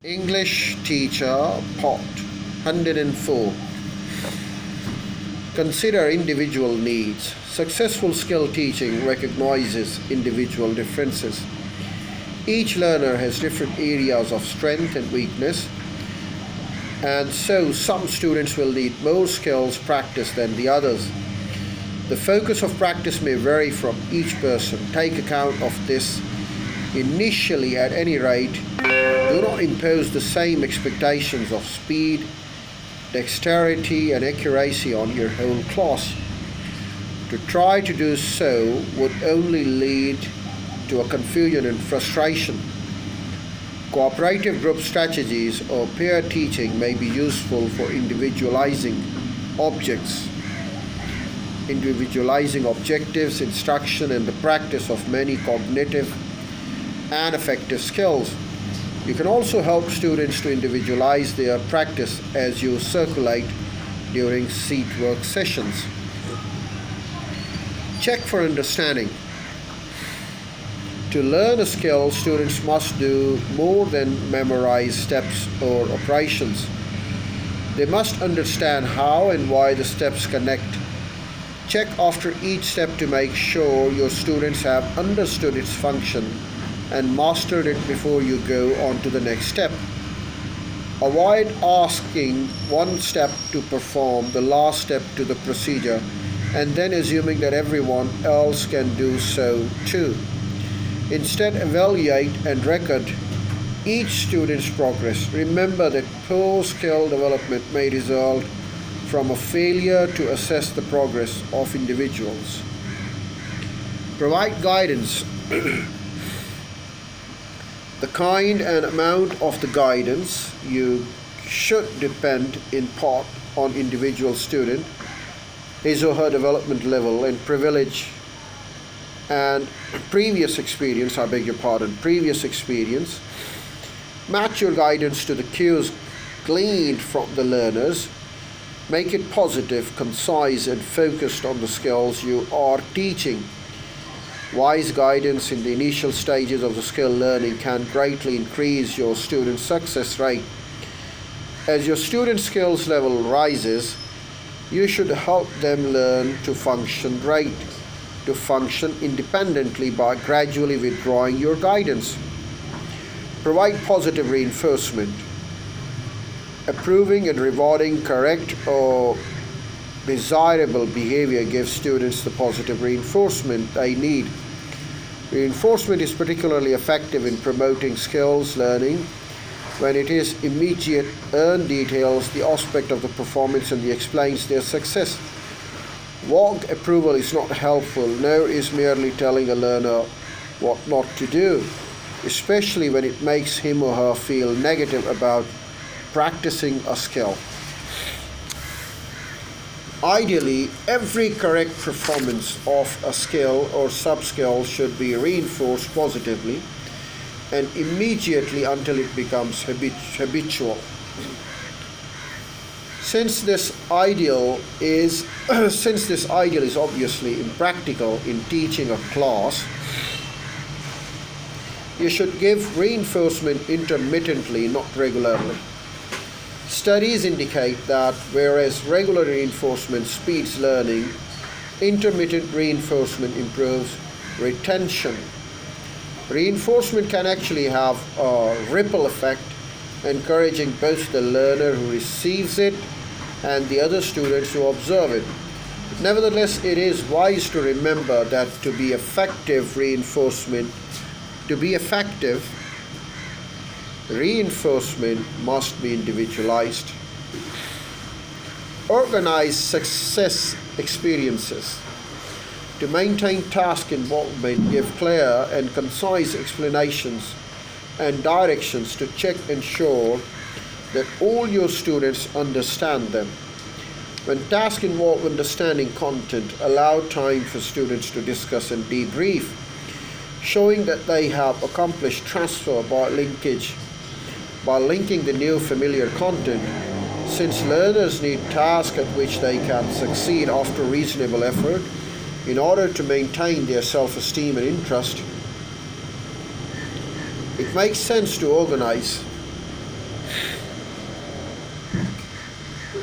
English Teacher Part 104. Consider individual needs. Successful skill teaching recognizes individual differences. Each learner has different areas of strength and weakness, and so some students will need more skills practice than the others. The focus of practice may vary from each person. Take account of this initially. At any rate, do not impose the same expectations of speed, dexterity, and accuracy on your whole class. To try to do so would only lead to a confusion and frustration. Cooperative group strategies or peer teaching may be useful for individualizing objectives, instruction, and the practice of many cognitive and affective skills. You can also help students to individualize their practice as you circulate during seat work sessions. Check for understanding. To learn a skill, students must do more than memorize steps or operations. They must understand how and why the steps connect. Check after each step to make sure your students have understood its function and mastered it before you go on to the next step. Avoid asking one step to perform the last step to the procedure and then assuming that everyone else can do so too. Instead, evaluate and record each student's progress. Remember that poor skill development may result from a failure to assess the progress of individuals. Provide guidance. The kind and amount of the guidance you should depend in part on individual student, his or her development level and previous experience. Match your guidance to the cues gleaned from the learners. Make it positive, concise, and focused on the skills you are teaching. Wise guidance in the initial stages of the skill learning can greatly increase your students' success rate. As your student skills level rises, you should help them learn to function independently by gradually withdrawing your guidance. Provide positive reinforcement. Approving and rewarding correct or desirable behavior gives students the positive reinforcement they need. Reinforcement is particularly effective in promoting skills learning when it is immediate, earned details the aspect of the performance and explains their success. Vague approval is not helpful, nor is merely telling a learner what not to do, especially when it makes him or her feel negative about practicing a skill. Ideally, every correct performance of a skill or sub-skill should be reinforced positively and immediately until it becomes habitual. Since this ideal is obviously impractical in teaching a class, you should give reinforcement intermittently, not regularly. Studies indicate that whereas regular reinforcement speeds learning, intermittent reinforcement improves retention. Reinforcement can actually have a ripple effect, encouraging both the learner who receives it and the other students who observe it. Nevertheless, it is wise to remember that to be effective, reinforcement must be individualized. Organize success experiences. To maintain task involvement, give clear and concise explanations and directions to ensure that all your students understand them. When tasks involve understanding content, allow time for students to discuss and debrief, showing that they have accomplished transfer by linking the new familiar content. Since learners need tasks at which they can succeed after reasonable effort in order to maintain their self-esteem and interest, it makes sense to organize